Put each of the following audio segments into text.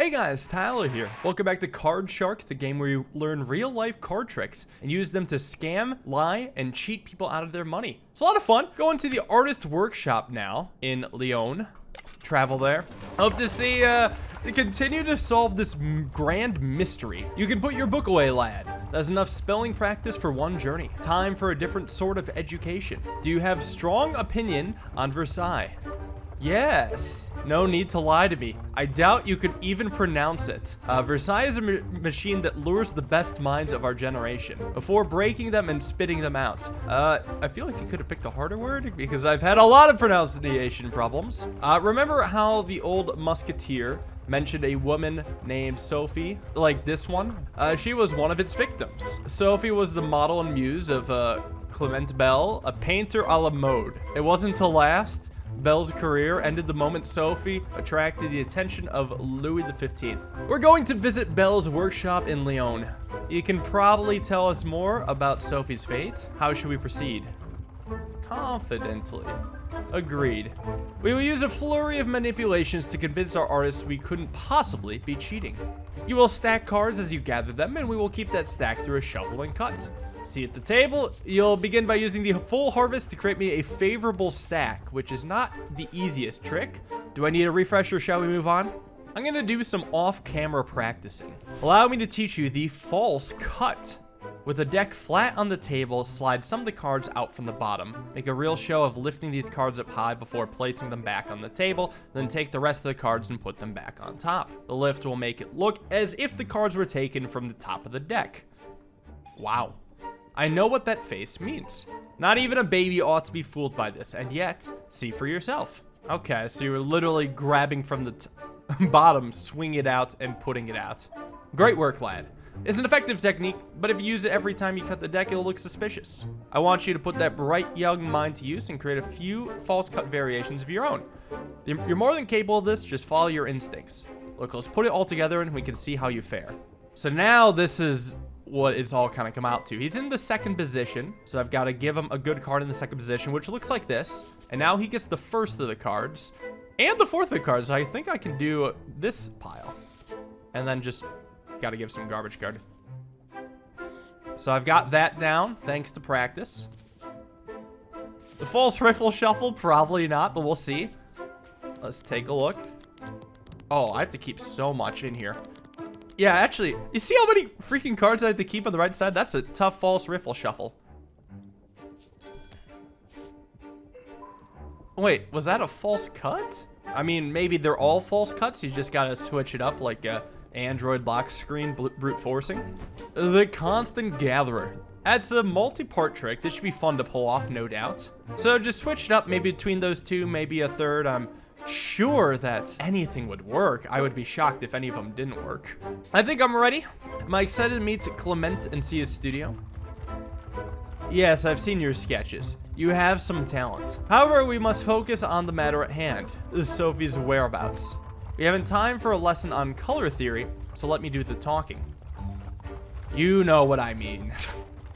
Hey guys, Tyler here. Welcome back to Card Shark, the game where you learn real-life card tricks and use them to scam, lie, and cheat people out of their money. It's a lot of fun. Going to the artist workshop now in Lyon. Travel there. Hope to see continue to solve this grand mystery. You can put your book away, lad. There's enough spelling practice for one journey. Time for a different sort of education. Do you have strong opinion on Versailles? Yes. No need to lie to me. I doubt you could even pronounce it. Versailles is a machine that lures the best minds of our generation before breaking them and spitting them out. I feel like you could have picked a harder word because I've had a lot of pronunciation problems. Remember how the old musketeer mentioned a woman named Sophie, like this one? She was one of its victims. Sophie was the model and muse of Clement Bell, a painter a la mode. It wasn't to last. Belle's career ended the moment Sophie attracted the attention of Louis XV. We're going to visit Belle's workshop in Lyon. You can probably tell us more about Sophie's fate. How should we proceed? Confidently. Agreed. We will use a flurry of manipulations to convince our artists we couldn't possibly be cheating. You will stack cards as you gather them, and we will keep that stack through a shuffle and cut. See at the table, you'll begin by using the full harvest to create me a favorable stack, which is not the easiest trick. Do I need a refresher? Shall we move on? I'm gonna do some off-camera practicing. Allow me to teach you the false cut. With a deck flat on the table, slide some of the cards out from the bottom. Make a real show of lifting these cards up high before placing them back on the table, then take the rest of the cards and put them back on top. The lift will make it look as if the cards were taken from the top of the deck. Wow. I know what that face means. Not even a baby ought to be fooled by this, and yet, see for yourself. Okay, so you're literally grabbing from the bottom, swinging it out, and putting it out. Great work, lad. It's an effective technique, but if you use it every time you cut the deck, it'll look suspicious. I want you to put that bright young mind to use and create a few false cut variations of your own. You're more than capable of this, just follow your instincts. Look, let's put it all together and we can see how you fare. So now this is what it's all kind of come out to. He's in the second position, so I've got to give him a good card in the second position, which looks like this. And now he gets the first of the cards and the fourth of the cards. I think I can do this pile and then just got to give some garbage card. So I've got that down thanks to practice. The false riffle shuffle, probably not, but we'll see. Let's take a look. Oh, I have to keep so much in here. Yeah, actually, you see how many freaking cards I have to keep on the right side? That's a tough false riffle shuffle. Wait, was that a false cut? I mean, maybe they're all false cuts. You just gotta switch it up like a Android lock screen brute forcing. The Constant Gatherer. That's a multi-part trick. This should be fun to pull off, no doubt. So just switch it up, maybe between those two, maybe a third. I'm sure that anything would work. I would be shocked if any of them didn't work. I think I'm ready. Am I excited to meet Clement and see his studio? Yes, I've seen your sketches. You have some talent. However, we must focus on the matter at hand. This is Sophie's whereabouts. We haven't time for a lesson on color theory, so let me do the talking. You know what I mean.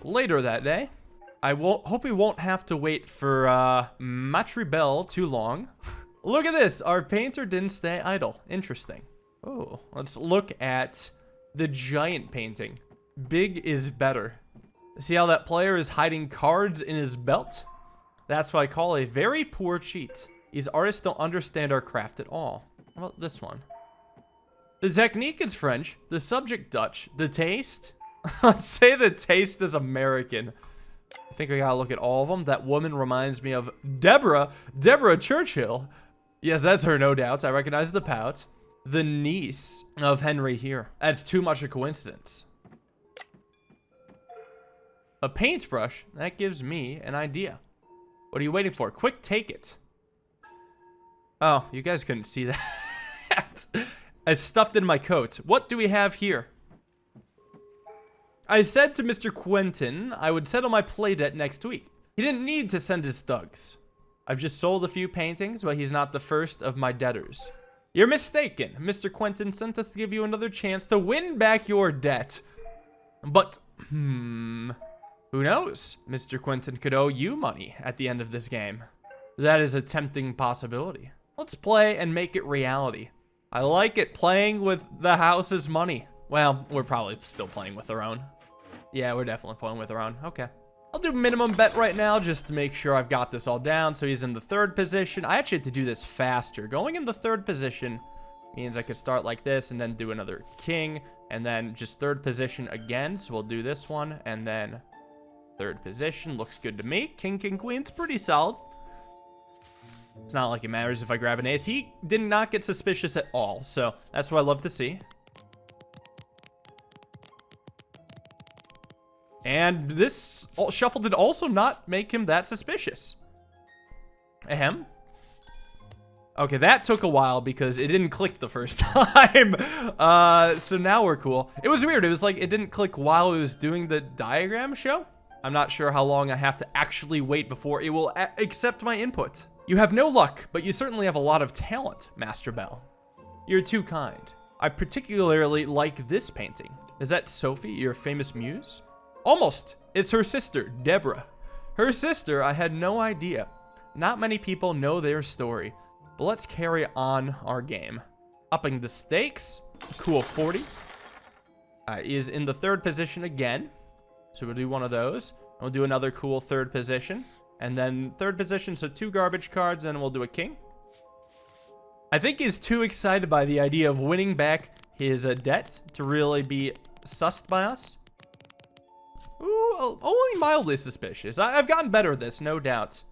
Later that day, I hope we won't have to wait for Matribel too long. Look at this. Our painter didn't stay idle. Interesting. Oh, let's look at the giant painting. Big is better. See how that player is hiding cards in his belt? That's what I call a very poor cheat. These artists don't understand our craft at all. How about this one? The technique is French, the subject Dutch, the taste? Let's say the taste is American. I think I gotta look at all of them. That woman reminds me of Deborah Churchill. Yes, that's her, no doubt. I recognize the pout. The niece of Henry here. That's too much a coincidence. A paintbrush? That gives me an idea. What are you waiting for? Quick, take it. Oh, you guys couldn't see that. I stuffed in my coat. What do we have here? I said to Mr. Quentin I would settle my play debt next week. He didn't need to send his thugs. I've just sold a few paintings, but he's not the first of my debtors. You're mistaken. Mr. Quentin sent us to give you another chance to win back your debt. But, who knows? Mr. Quentin could owe you money at the end of this game. That is a tempting possibility. Let's play and make it reality. I like it, playing with the house's money. Well, we're probably still playing with our own. Yeah, we're definitely playing with our own. Okay. I'll do minimum bet right now just to make sure I've got this all down. So he's in the third position. I actually have to do this faster. Going in the third position means I could start like this and then do another king and then just third position again. So we'll do this one and then third position. Looks good to me. King, king, queen's pretty solid. It's not like it matters if I grab an ace. He did not get suspicious at all. So that's what I love to see. And this shuffle did also not make him that suspicious. Ahem. Okay, that took a while because it didn't click the first time. So now we're cool. It was weird. It was like it didn't click while it was doing the diagram show. I'm not sure how long I have to actually wait before it will accept my input. You have no luck, but you certainly have a lot of talent, Master Bell. You're too kind. I particularly like this painting. Is that Sophie, your famous muse? Almost. It's her sister, Deborah. Her sister, I had no idea. Not many people know their story. But let's carry on our game. Upping the stakes. Cool 40. Is in the third position again. So we'll do one of those. We'll do another cool third position. And then third position, so 2 garbage cards, and we'll do a king. I think he's too excited by the idea of winning back his debt to really be sussed by us. Ooh, only mildly suspicious. I've gotten better at this, no doubt.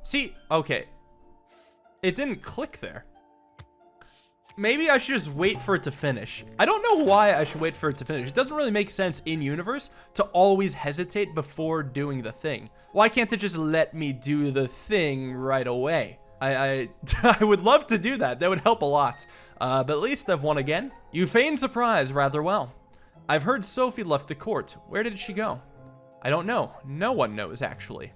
See, okay. It didn't click there. Maybe I should just wait for it to finish. I don't know why I should wait for it to finish. It doesn't really make sense in universe to always hesitate before doing the thing. Why can't it just let me do the thing right away? I would love to do that. That would help a lot. But at least I've won again. You feigned surprise rather well. I've heard Sophie left the court. Where did she go? I don't know. No one knows, actually.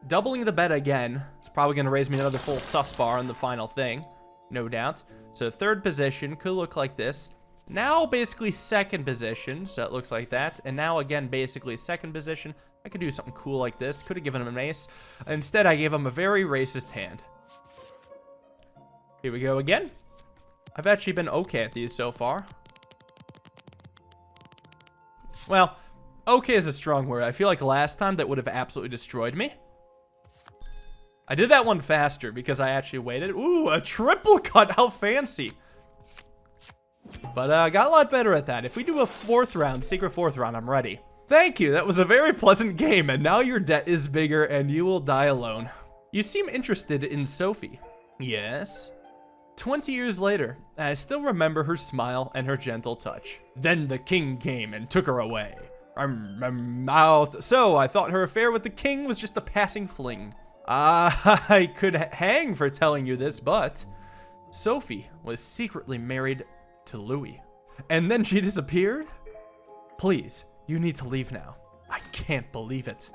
Doubling the bet again. It's probably going to raise me another full sus bar in the final thing. No doubt. So third position could look like this. Now basically second position. So it looks like that. And now again basically second position. I could do something cool like this. Could have given him an ace. Instead I gave him a very racist hand. Here we go again. I've actually been okay at these so far. Well, okay is a strong word. I feel like last time that would have absolutely destroyed me. I did that one faster because I actually waited. Ooh, a triple cut. How fancy. But I got a lot better at that. If we do a fourth round, secret fourth round, I'm ready. Thank you. That was a very pleasant game. And now your debt is bigger and you will die alone. You seem interested in Sophie. Yes. 20 years later, I still remember her smile and her gentle touch. Then the king came and took her away. Mouth. So I thought her affair with the king was just a passing fling. I could hang for telling you this, but Sophie was secretly married to Louis. And then she disappeared? Please, you need to leave now. I can't believe it.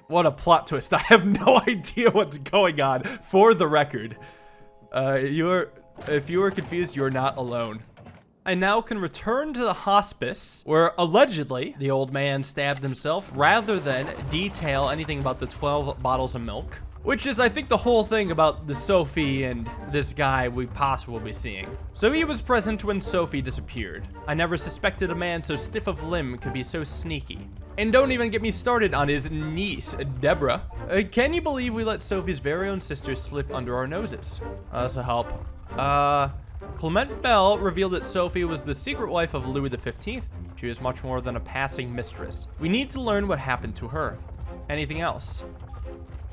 What a plot twist. I have no idea what's going on, for the record. If you are confused, you're not alone. I now can return to the hospice where allegedly the old man stabbed himself rather than detail anything about the 12 bottles of milk, which is, I think, the whole thing about the Sophie and this guy we possibly will be seeing. So he was present when Sophie disappeared. I never suspected a man so stiff of limb could be so sneaky. And don't even get me started on his niece, Deborah. Can you believe we let Sophie's very own sister slip under our noses? This'll help. Clement Bell revealed that Sophie was the secret wife of Louis XV. She was much more than a passing mistress. We need to learn what happened to her. Anything else?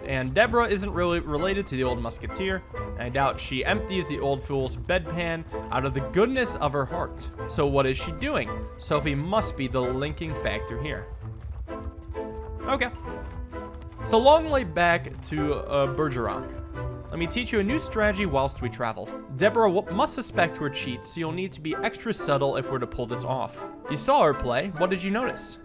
And Deborah isn't really related to the old musketeer. I doubt she empties the old fool's bedpan out of the goodness of her heart. So what is she doing? Sophie must be the linking factor here. Okay. So long way back to Bergerac. Let me teach you a new strategy whilst we travel. Deborah must suspect we're cheats, so you'll need to be extra subtle if we're to pull this off. You saw her play. What did you notice?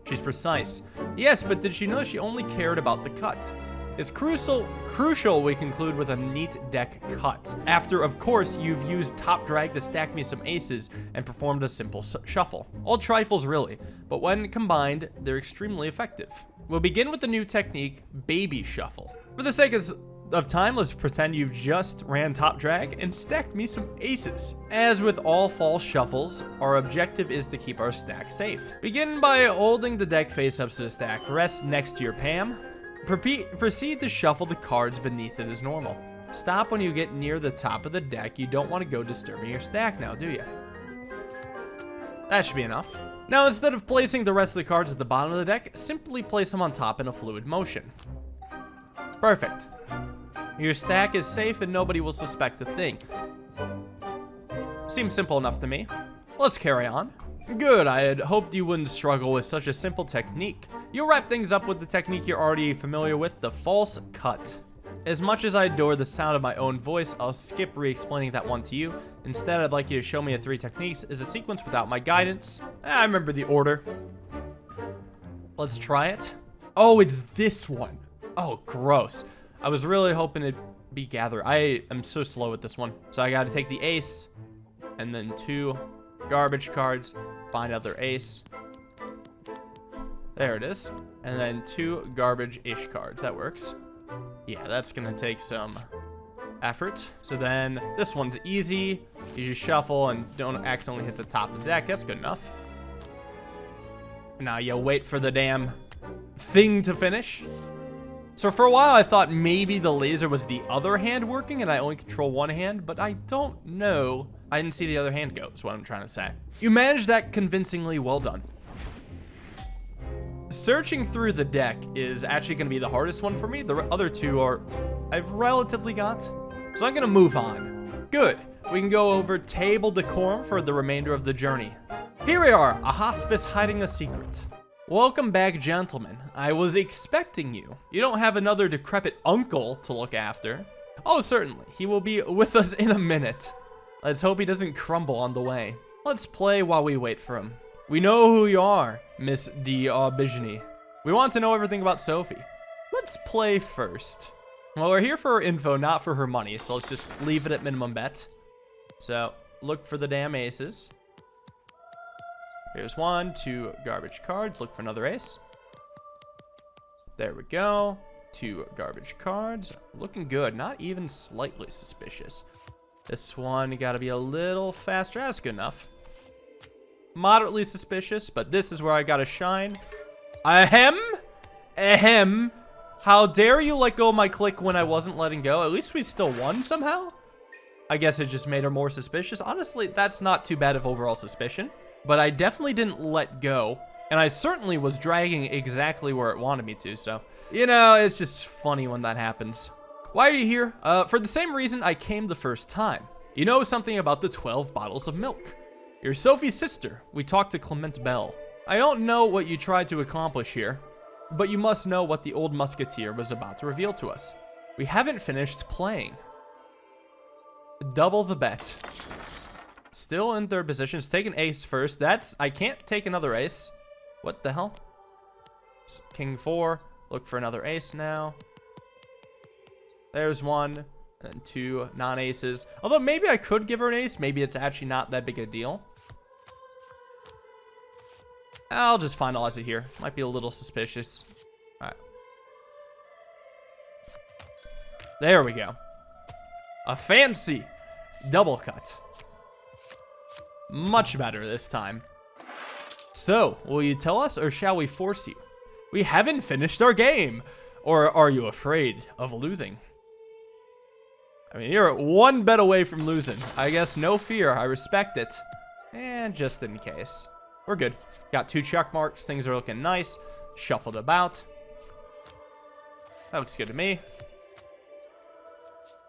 She's precise. Yes, but did she know she only cared about the cut? It's crucial we conclude with a neat deck cut. After, of course, you've used top drag to stack me some aces and performed a simple shuffle. All trifles really, but when combined, they're extremely effective. We'll begin with the new technique, baby shuffle. For the sake of of time, let's pretend you've just ran top drag and stacked me some aces. As with all fall shuffles, our objective is to keep our stack safe. Begin by holding the deck face up to the stack. Rest next to your Pam. Proceed to shuffle the cards beneath it as normal. Stop when you get near the top of the deck. You don't want to go disturbing your stack now, do you? That should be enough. Now, instead of placing the rest of the cards at the bottom of the deck, simply place them on top in a fluid motion. Perfect. Your stack is safe and nobody will suspect a thing. Seems simple enough to me. Let's carry on. Good, I had hoped you wouldn't struggle with such a simple technique. You'll wrap things up with the technique you're already familiar with, the false cut. As much as I adore the sound of my own voice, I'll skip re-explaining that one to you. Instead, I'd like you to show me the 3 techniques as a sequence without my guidance. I remember the order. Let's try it. Oh, it's this one. Oh, gross. I was really hoping it'd be gather. I am so slow with this one. So I gotta take the ace, and then 2 garbage cards, find other ace. There it is. And then 2 garbage-ish cards. That works. Yeah, that's gonna take some effort. So then this one's easy. You just shuffle and don't accidentally hit the top of the deck. That's good enough. Now you wait for the damn thing to finish. So for a while I thought maybe the laser was the other hand working and I only control one hand, but I don't know. I didn't see the other hand go, is what I'm trying to say. You managed that convincingly, well done. Searching through the deck is actually going to be the hardest one for me. The other 2 are I've relatively got. So I'm going to move on. Good. We can go over table decorum for the remainder of the journey. Here we are, a hospice hiding a secret. Welcome back, gentlemen. I was expecting you. You don't have another decrepit uncle to look after. Oh, certainly. He will be with us in a minute. Let's hope he doesn't crumble on the way. Let's play while we wait for him. We know who you are, Miss D'Aubigny. We want to know everything about Sophie. Let's play first. Well, we're here for her info, not for her money, so let's just leave it at minimum bet. So, look for the damn aces. Here's 1, 2 garbage cards. Look for another ace. There we go. 2 garbage cards. Looking good, not even slightly suspicious. This one gotta be a little faster. That's good enough. Moderately suspicious, but this is where I gotta shine. Ahem. Ahem. How dare you let go of my click when I wasn't letting go? At least we still won somehow. I guess it just made her more suspicious. Honestly, that's not too bad of overall suspicion, but I definitely didn't let go, and I certainly was dragging exactly where it wanted me to, so, you know, it's just funny when that happens. Why are you here? For the same reason I came the first time. You know something about the 12 bottles of milk. You're Sophie's sister. We talked to Clement Bell. I don't know what you tried to accomplish here, but you must know what the old musketeer was about to reveal to us. We haven't finished playing. Double the bet. Still in third position. Take an ace first. I can't take another ace. What the hell? King 4. Look for another ace now. There's 1 and 2 non-aces. Although maybe I could give her an ace. Maybe it's actually not that big a deal. I'll just finalize it here. Might be a little suspicious. All right. There we go. A fancy double cut. Much better this time. So, will you tell us or shall we force you? We haven't finished our game. Or are you afraid of losing? I mean, you're 1 bet away from losing. I guess no fear. I respect it. And just in case. We're good. Got 2 check marks. Things are looking nice. Shuffled about. That looks good to me.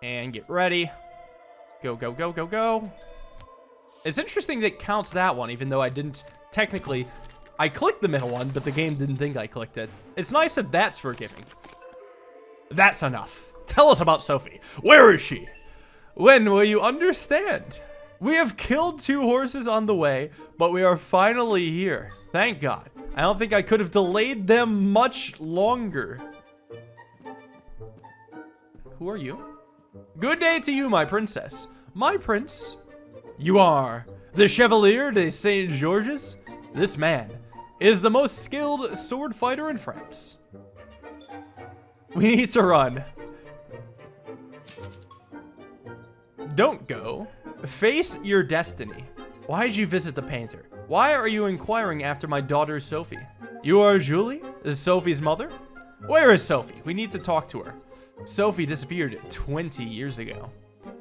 And get ready. Go, go, go, go, go. It's interesting that it counts that one, even though I didn't technically... I clicked the middle one, but the game didn't think I clicked it. It's nice that that's forgiving. That's enough. Tell us about Sophie. Where is she? When will you understand? We have killed 2 horses on the way, but we are finally here. Thank God. I don't think I could have delayed them much longer. Who are you? Good day to you, my princess. My prince? You are the Chevalier de Saint Georges? This man is the most skilled sword fighter in France. We need to run. Don't go. Face your destiny. Why did you visit the painter? Why are you inquiring after my daughter Sophie? You are Julie? Is Sophie's mother? Where is Sophie? We need to talk to her. Sophie disappeared 20 years ago.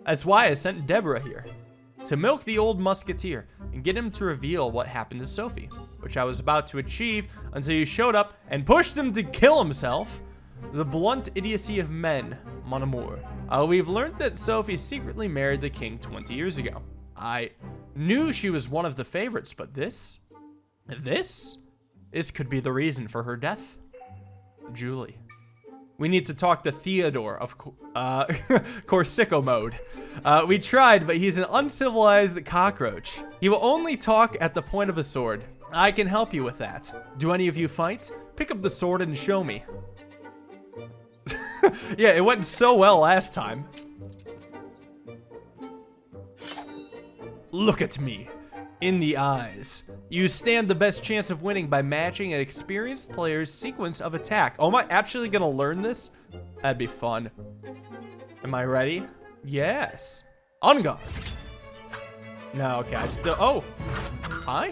That's why I sent Deborah here. To milk the old musketeer and get him to reveal what happened to Sophie, which I was about to achieve until you showed up and pushed him to kill himself. The blunt idiocy of men, mon amour. We've learned that Sophie secretly married the king 20 years ago. I knew she was one of the favorites, but this could be the reason for her death. Julie. We need to talk to Theodore of Corsico mode. We tried, but he's an uncivilized cockroach. He will only talk at the point of a sword. I can help you with that. Do any of you fight? Pick up the sword and show me. Yeah, it went so well last time. Look at me. In the eyes. You stand the best chance of winning by matching an experienced player's sequence of attack. Oh, am I actually gonna learn this? That'd be fun. Am I ready? Yes. On guard. No, okay, I still, oh. Hi?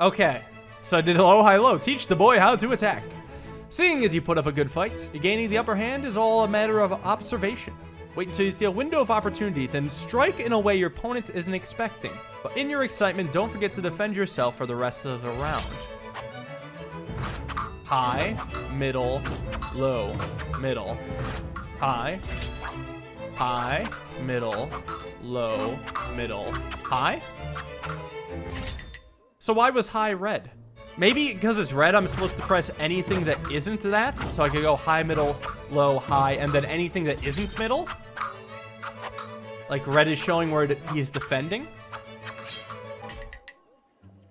Okay, so I did low, high, low. Teach the boy how to attack. Seeing as you put up a good fight, gaining the upper hand is all a matter of observation. Wait until you see a window of opportunity, then strike in a way your opponent isn't expecting. But in your excitement, don't forget to defend yourself for the rest of the round. High, middle, low, middle. High, high, middle, low, middle, high. So why was high red? Maybe because it's red, I'm supposed to press anything that isn't that. So I could go high, middle, low, high, and then anything that isn't middle. Like red is showing where he's defending.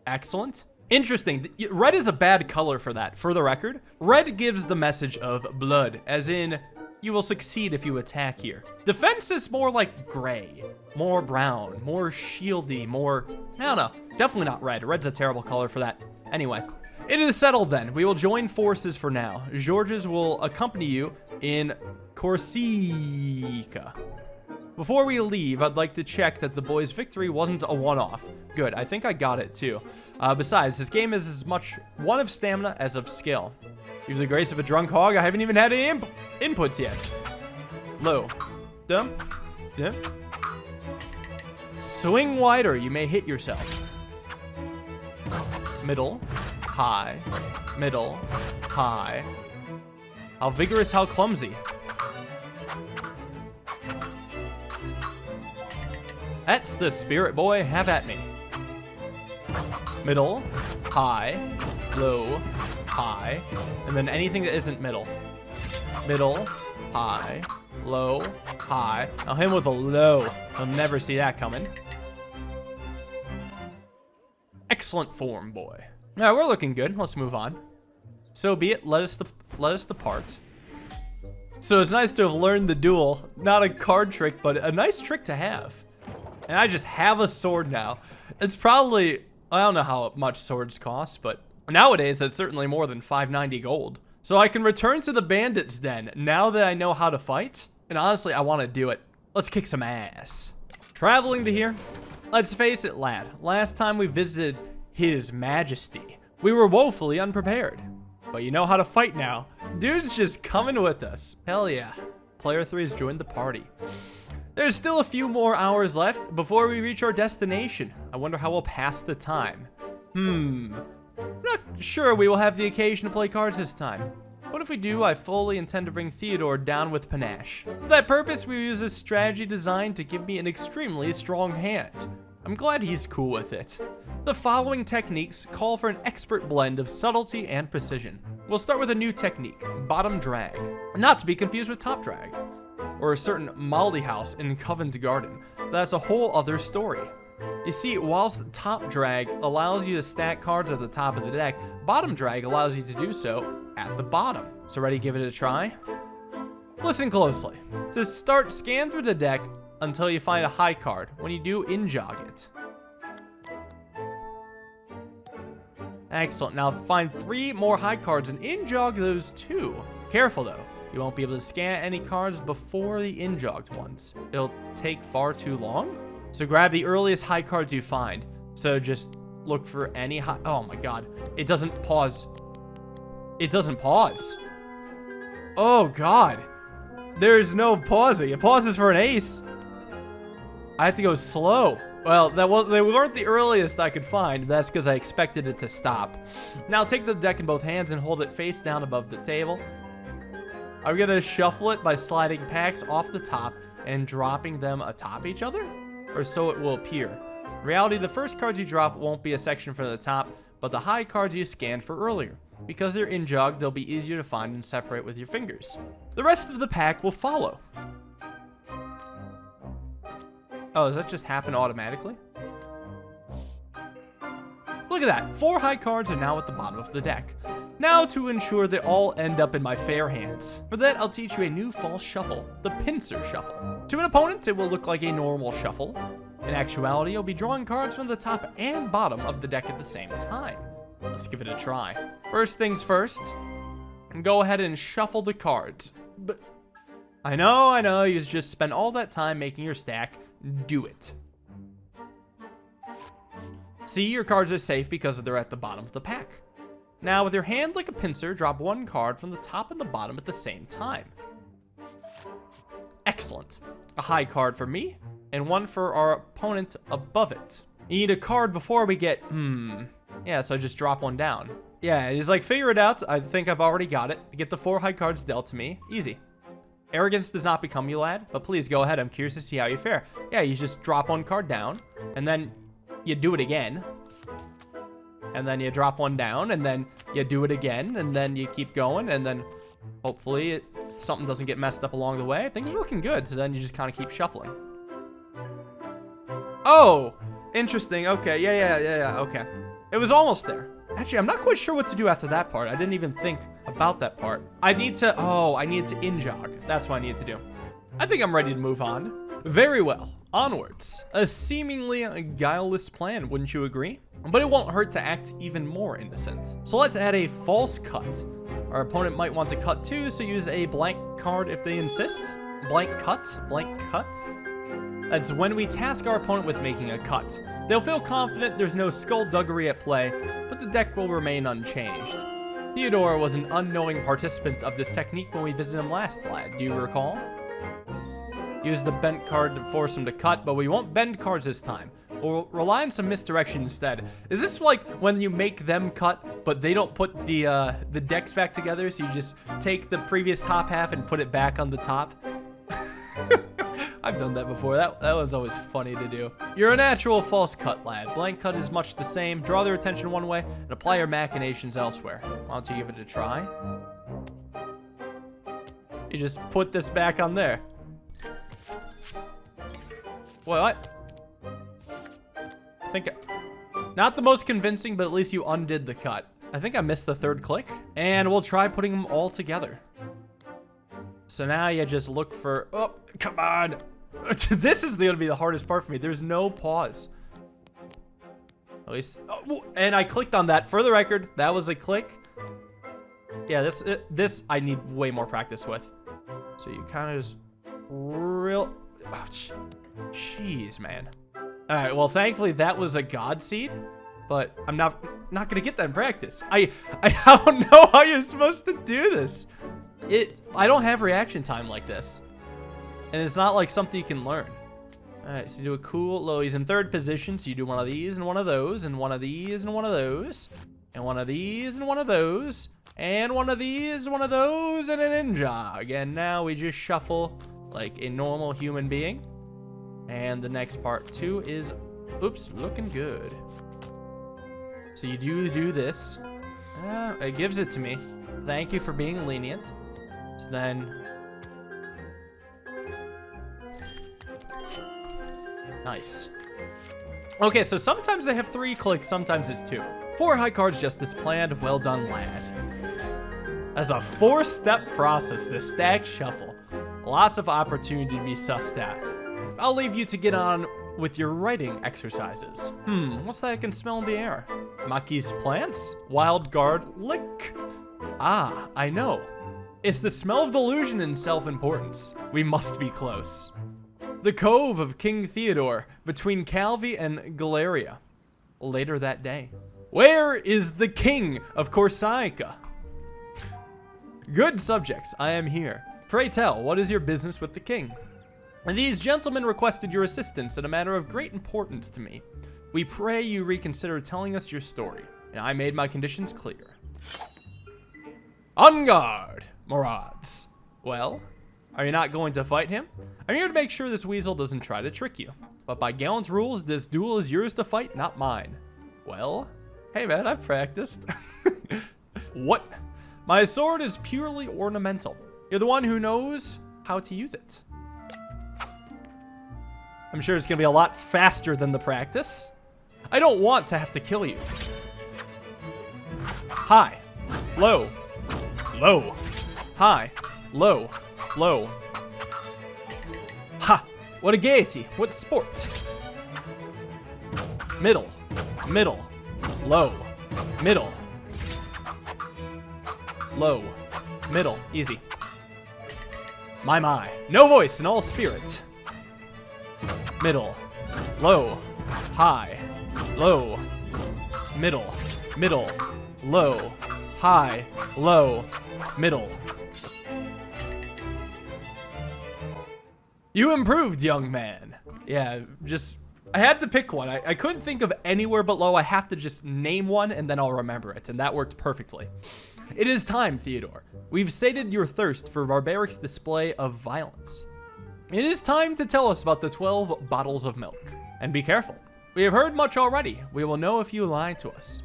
Excellent. Interesting. Red is a bad color for that, for the record. Red gives the message of blood, as in, you will succeed if you attack here. Defense is more like gray, more brown, more shieldy, more, I don't know. Definitely not red. Red's a terrible color for that. Anyway, it is settled then. We will join forces for now. Georges will accompany you in Corsica. Before we leave, I'd like to check that the boy's victory wasn't a one-off. Good, I think I got it too. Besides, this game is as much one of stamina as of skill. You have the grace of a drunk hog. I haven't even had any inputs yet. Low. Dump. Dump. Swing wider, you may hit yourself. Middle, high, middle, high. How vigorous, how clumsy. That's the spirit, boy. Have at me. Middle, high, low, high, and then anything that isn't middle. Middle, high, low, high. Now him with a low. I'll never see that coming. Excellent form, boy. Now we're looking good. Let's move on. So be it. Let us depart. So it's nice to have learned the duel. Not a card trick, but a nice trick to have. And I just have a sword now. It's probably, I don't know how much swords cost, but nowadays that's certainly more than 590 gold. So I can return to the bandits den now that I know how to fight. And honestly, I want to do it. Let's kick some ass. Traveling to here. Let's face it, lad. Last time we visited His Majesty, we were woefully unprepared. But you know how to fight now. Dude's just coming with us. Hell yeah. Player 3 has joined the party. There's still a few more hours left before we reach our destination. I wonder how we'll pass the time. I'm not sure we will have the occasion to play cards this time. What if we do? I fully intend to bring Theodore down with panache. For that purpose, we use a strategy designed to give me an extremely strong hand. I'm glad he's cool with it. The following techniques call for an expert blend of subtlety and precision. We'll start with a new technique, bottom drag. Not to be confused with top drag, or a certain Molly house in Covent Garden. That's a whole other story. You see, whilst top drag allows you to stack cards at the top of the deck, bottom drag allows you to do so at the bottom. So ready, give it a try? Listen closely. To start, scan through the deck until you find a high card. When you do, in-jog it. Excellent. Now find 3 more high cards and in-jog those 2. Careful though. You won't be able to scan any cards before the in-jogged ones. It'll take far too long. So grab the earliest high cards you find. So just look for any high. Oh my god. It doesn't pause. It doesn't pause. Oh god. There's no pausing. It pauses for an ace. I have to go slow. Well, they weren't the earliest I could find. That's because I expected it to stop. Now take the deck in both hands and hold it face down above the table. I'm gonna shuffle it by sliding packs off the top and dropping them atop each other, or so it will appear. In reality, the first cards you drop won't be a section from the top, but the high cards you scanned for earlier. Because they're in-jogged, they'll be easier to find and separate with your fingers. The rest of the pack will follow. Oh, does that just happen automatically? Look at that. 4 high cards are now at the bottom of the deck. Now to ensure they all end up in my fair hands. For that, I'll teach you a new false shuffle, the Pincer shuffle. To an opponent, it will look like a normal shuffle. In actuality, you'll be drawing cards from the top and bottom of the deck at the same time. Let's give it a try. First things first, go ahead and shuffle the cards. But I know, you just spent all that time making your stack. Do it. See, your cards are safe because they're at the bottom of the pack. Now, with your hand like a pincer, drop 1 card from the top and the bottom at the same time. Excellent. A high card for me, and 1 for our opponent above it. You need a card before we get, yeah, so I just drop 1 down. Yeah, he's like, figure it out. I think I've already got it. Get the 4 high cards dealt to me. Easy. Arrogance does not become you, lad, but please go ahead. I'm curious to see how you fare. Yeah, you just drop 1 card down, and then you do it again. And then you drop 1 down, and then you do it again, and then you keep going, and then hopefully something doesn't get messed up along the way. Things are looking good, so then you just kind of keep shuffling. Oh, interesting. Okay, yeah, okay. It was almost there. Actually, I'm not quite sure what to do after that part. I didn't even think about that part. I need to in-jog. That's what I need to do. I think I'm ready to move on. Very well, onwards. A seemingly guileless plan, wouldn't you agree? But it won't hurt to act even more innocent. So let's add a false cut. Our opponent might want to cut too, so use a blank card if they insist. Blank cut? That's when we task our opponent with making a cut. They'll feel confident there's no skullduggery at play, but the deck will remain unchanged. Theodore was an unknowing participant of this technique when we visited him last, lad. Do you recall? Use the bent card to force him to cut, but we won't bend cards this time. We'll rely on some misdirection instead. Is this like when you make them cut, but they don't put the decks back together, so you just take the previous top half and put it back on the top? I've done that before. That one's always funny to do. You're a natural false cut, lad. Blank cut is much the same. Draw their attention one way and apply your machinations elsewhere. Why don't you give it a try? You just put this back on there. What? Not the most convincing, but at least you undid the cut. I think I missed the 3rd click, and we'll try putting them all together. So now you just look for, oh, come on. This is gonna be the hardest part for me. There's no pause. At least, oh, and I clicked on that. For the record, that was a click. Yeah, this I need way more practice with. So you kind of just oh, jeez, man. All right, well, thankfully that was a god seed, but I'm not gonna get that in practice. I don't know how you're supposed to do this. I don't have reaction time like this, and it's not like something you can learn. All right, so you do a cool low. He's in 3rd position, so you do one of these and one of those, and one of these and one of those, and one of these and one of those, and one of these, one of those, and an in-jog. And now we just shuffle like a normal human being. And the next part too is, oops, looking good. So you do this. It gives it to me. Thank you for being lenient. So then, nice. Okay, so sometimes they have 3 clicks, sometimes it's 2. 4 high cards just as planned. Well done, lad. As a 4-step process, the stack shuffle. Lots of opportunity to be sussed at. I'll leave you to get on with your writing exercises. What's that I can smell in the air? Maki's plants? Wild guard lick. Ah, I know. It's the smell of delusion and self-importance. We must be close. The Cove of King Theodore, between Calvi and Galeria. Later that day. Where is the king of Corsica? Good subjects, I am here. Pray tell, what is your business with the king? These gentlemen requested your assistance in a matter of great importance to me. We pray you reconsider telling us your story, and I made my conditions clear. On guard, Maraud's. Well, are you not going to fight him? I'm here to make sure this weasel doesn't try to trick you. But by Gallant's rules, this duel is yours to fight, not mine. Well, hey man, I've practiced. What? My sword is purely ornamental. You're the one who knows how to use it. I'm sure it's gonna be a lot faster than the practice. I don't want to have to kill you. High, low, low, high, low, low. Ha! What a gaiety! What sport! Middle, middle, low, middle, low, middle. Easy. My. No voice in all spirit. Middle, low, high, low, middle, middle, low, high, low, middle. You improved, young man. Yeah, I had to pick one. I couldn't think of anywhere but low. I have to just name one and then I'll remember it, and that worked perfectly. It is time, Theodore. We've sated your thirst for Barbaric's display of violence. It is time to tell us about the 12 bottles of milk. And be careful. We have heard much already. We will know if you lie to us.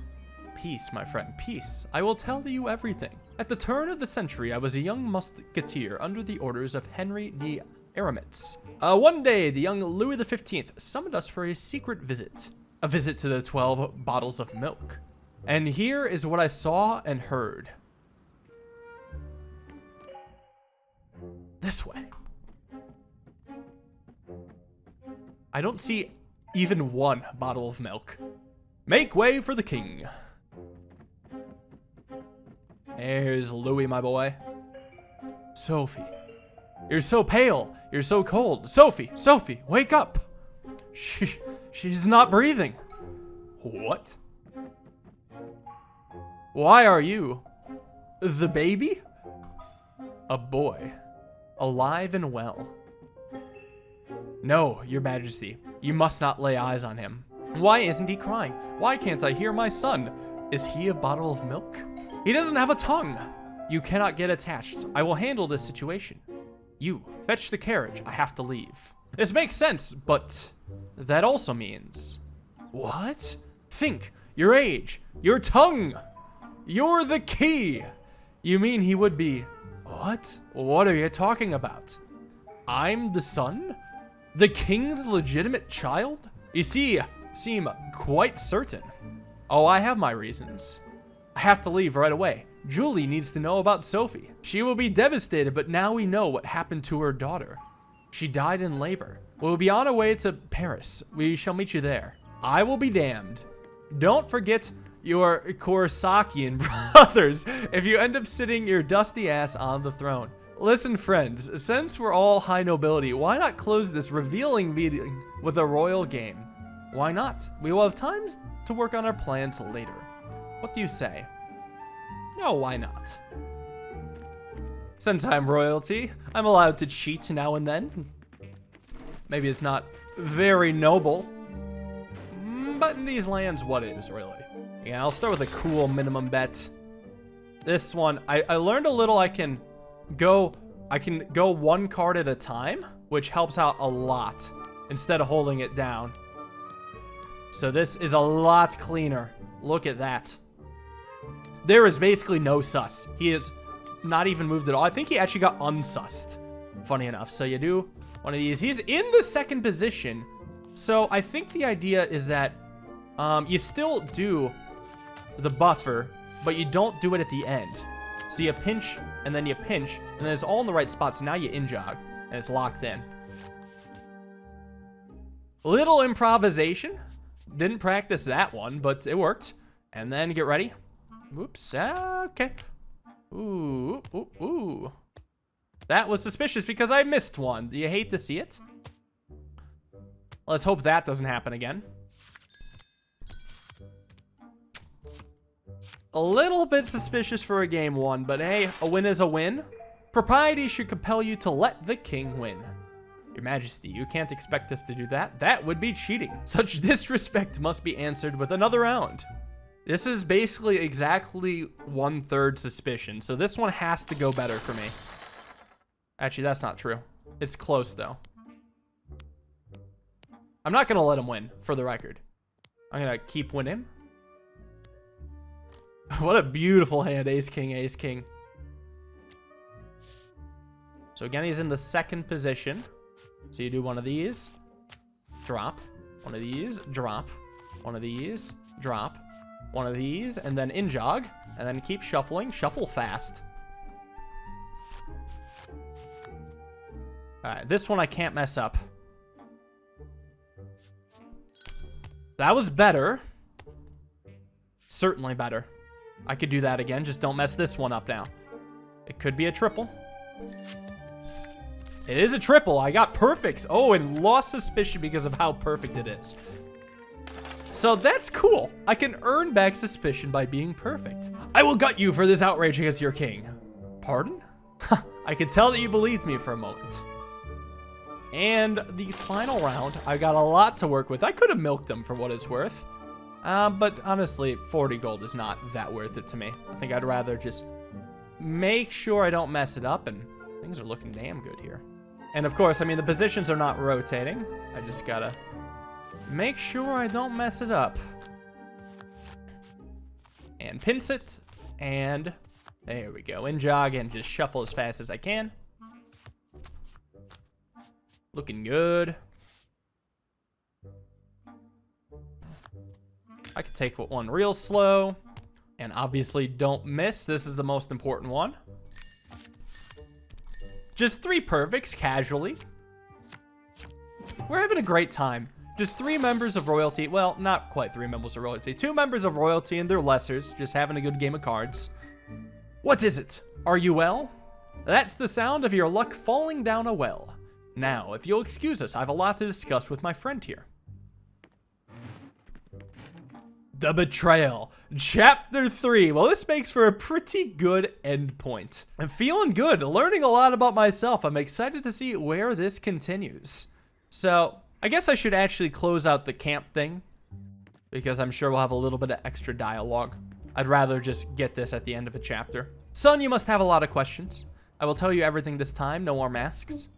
Peace, my friend, peace. I will tell you everything. At the turn of the century, I was a young musketeer under the orders of Henry de Aramitz. One day, the young Louis XV summoned us for a secret visit. A visit to the 12 bottles of milk. And here is what I saw and heard. This way. I don't see even one bottle of milk. Make way for the king. There's Louis, my boy. Sophie. You're so pale. You're so cold. Sophie, wake up. She's not breathing. What? Why are you the baby? A boy, alive and well. No, your majesty, you must not lay eyes on him. Why isn't he crying? Why can't I hear my son? Is he a bottle of milk? He doesn't have a tongue. You cannot get attached. I will handle this situation. You, fetch the carriage. I have to leave. This makes sense, but that also means... What? Think, your age, your tongue. You're the key. You mean he would be... What? What are you talking about? I'm the son? The king's legitimate child? You see, seem quite certain. Oh, I have my reasons. I have to leave right away. Julie needs to know about Sophie. She will be devastated, but now we know what happened to her daughter. She died in labor. We'll be on our way to Paris. We shall meet you there. I will be damned. Don't forget your Corsakian brothers if you end up sitting your dusty ass on the throne. Listen, friends, since we're all high nobility, why not close this revealing meeting with a royal game? Why not? We will have time to work on our plans later. What do you say? No, why not? Since I'm royalty, I'm allowed to cheat now and then. Maybe it's not very noble, but in these lands, what is really? Yeah, I'll start with a cool minimum bet. This one, I learned a little. I can go one card at a time, which helps out a lot instead of holding it down. So this is a lot cleaner. Look at that. There is basically no sus. He is not even moved at all. I think he actually got unsussed, funny enough. So you do one of these. He's in the second position. So I think the idea is that you still do the buffer, but you don't do it at the end. So you pinch, and then you pinch, and then it's all in the right spot. So now you in-jog, and it's locked in. Little improvisation. Didn't practice that one, but it worked. And then get ready. Oops, okay. Ooh, ooh, ooh. That was suspicious because I missed one. Do you hate to see it? Let's hope that doesn't happen again. A little bit suspicious for a game one, but hey, a win is a win. Propriety should compel you to let the king win. Your Majesty, you can't expect us to do that. That would be cheating. Such disrespect must be answered with another round. This is basically exactly 1/3 suspicion, so this one has to go better for me. Actually, that's not true. It's close, though. I'm not going to let him win, for the record. I'm going to keep winning. What a beautiful hand, ace, king, ace, king. So again, he's in the second position. So you do one of these, drop, one of these, drop, one of these, drop, one of these, and then in jog, and then keep shuffling, shuffle fast. All right, this one I can't mess up. That was better. Certainly better. I could do that again, just don't mess this one up now. It could be a triple. It is a triple. I got perfects. Oh, and lost suspicion because of how perfect it is. So that's cool. I can earn back suspicion by being perfect. I will gut you for this outrage against your king. Pardon? I could tell that you believed me for a moment. And the final round, I got a lot to work with. I could have milked him for what it's worth. But honestly, 40 gold is not that worth it to me. I think I'd rather just make sure I don't mess it up, and things are looking damn good here. And of course, I mean, the positions are not rotating. I just gotta make sure I don't mess it up. And pinch it, and there we go. In jog and just shuffle as fast as I can. Looking good. I can take one real slow, and obviously don't miss. This is the most important one. Just 3 perfects, casually. We're having a great time. Just 3 members of royalty. Well, not quite 3 members of royalty. 2 members of royalty and their lessers, just having a good game of cards. What is it? Are you well? That's the sound of your luck falling down a well. Now, if you'll excuse us, I have a lot to discuss with my friend here. The Betrayal, Chapter 3. Well, this makes for a pretty good endpoint. I'm feeling good, learning a lot about myself. I'm excited to see where this continues. So, I guess I should actually close out the camp thing, because I'm sure we'll have a little bit of extra dialogue. I'd rather just get this at the end of a chapter. Son, you must have a lot of questions. I will tell you everything this time, no more masks.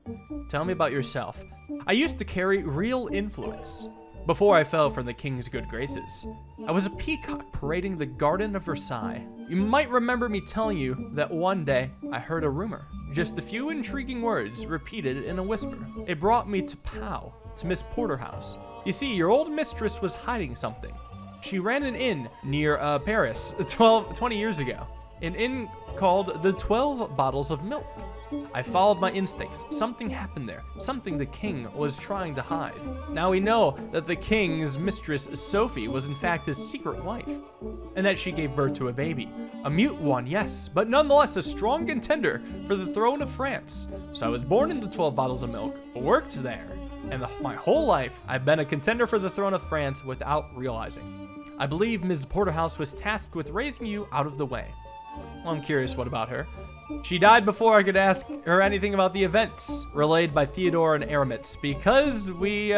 Tell me about yourself. I used to carry real influence before I fell from the king's good graces. I was a peacock parading the garden of Versailles. You might remember me telling you that one day I heard a rumor, just a few intriguing words repeated in a whisper. It brought me to Pau, to Miss Porterhouse. You see, your old mistress was hiding something. She ran an inn near Paris 20 years ago. An inn called the 12 Bottles of Milk. I followed my instincts. Something happened there. Something the king was trying to hide. Now we know that the king's mistress, Sophie, was in fact his secret wife, and that she gave birth to a baby. A mute one, yes, but nonetheless a strong contender for the throne of France. So I was born in the 12 Bottles of Milk, worked there, and my whole life I've been a contender for the throne of France without realizing. I believe Ms. Porterhouse was tasked with raising you out of the way. Well, I'm curious, what about her? She died before I could ask her anything about the events relayed by Theodore and Aramis, because we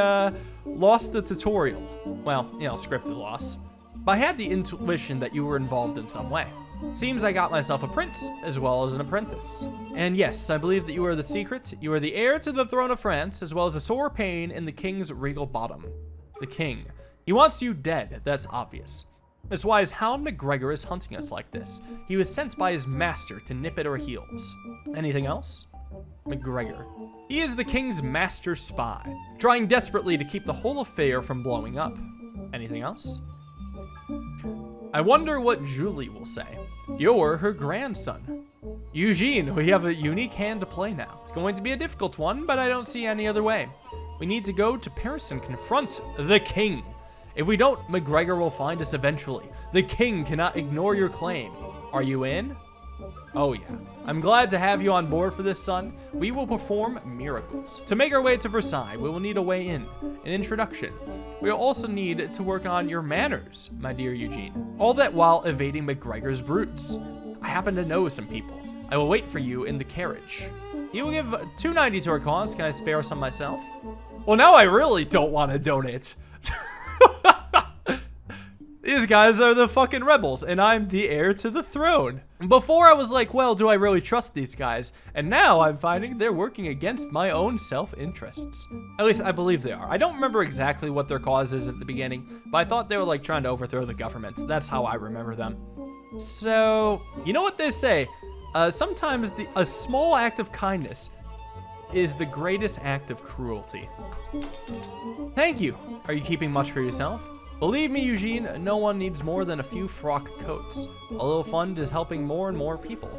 lost the tutorial. Well, you know, scripted loss. But I had the intuition that you were involved in some way. Seems I got myself a prince as well as an apprentice. And yes, I believe that you are the secret. You are the heir to the throne of France, as well as a sore pain in the king's regal bottom. The king. He wants you dead, that's obvious. That's why his hound McGregor is hunting us like this. He was sent by his master to nip at our heels. Anything else? McGregor. He is the king's master spy, trying desperately to keep the whole affair from blowing up. Anything else? I wonder what Julie will say. You're her grandson. Eugene, we have a unique hand to play now. It's going to be a difficult one, but I don't see any other way. We need to go to Paris and confront the king. If we don't, McGregor will find us eventually. The king cannot ignore your claim. Are you in? Oh yeah. I'm glad to have you on board for this, son. We will perform miracles. To make our way to Versailles, we will need a way in, an introduction. We'll also need to work on your manners, my dear Eugene. All that while evading McGregor's brutes. I happen to know some people. I will wait for you in the carriage. You will give $2.90 to our cause. Can I spare some myself? Well, now I really don't want to donate. These guys are the fucking rebels, and I'm the heir to the throne. Before I was like, well, do I really trust these guys? And now I'm finding they're working against my own self-interests. At least I believe they are. I don't remember exactly what their cause is at the beginning, but I thought they were like trying to overthrow the government. That's how I remember them. So, you know what they say? Sometimes a small act of kindness is the greatest act of cruelty. Thank you. Are you keeping much for yourself? Believe me, Eugene, no one needs more than a few frock coats. A little fund is helping more and more people.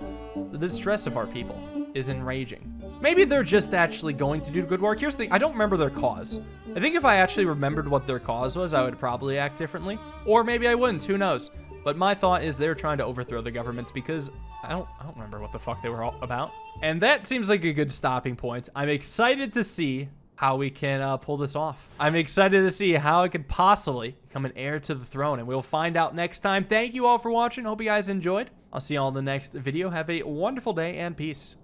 The distress of our people is enraging. Maybe they're just actually going to do good work. Here's the thing, I don't remember their cause. I think if I actually remembered what their cause was, I would probably act differently. Or maybe I wouldn't, who knows? But my thought is they're trying to overthrow the government because I don't remember what the fuck they were all about. And that seems like a good stopping point. I'm excited to see how we can pull this off. I'm excited to see how I could possibly become an heir to the throne, and we'll find out next time. Thank you all for watching. Hope you guys enjoyed. I'll see you all in the next video. Have a wonderful day and peace.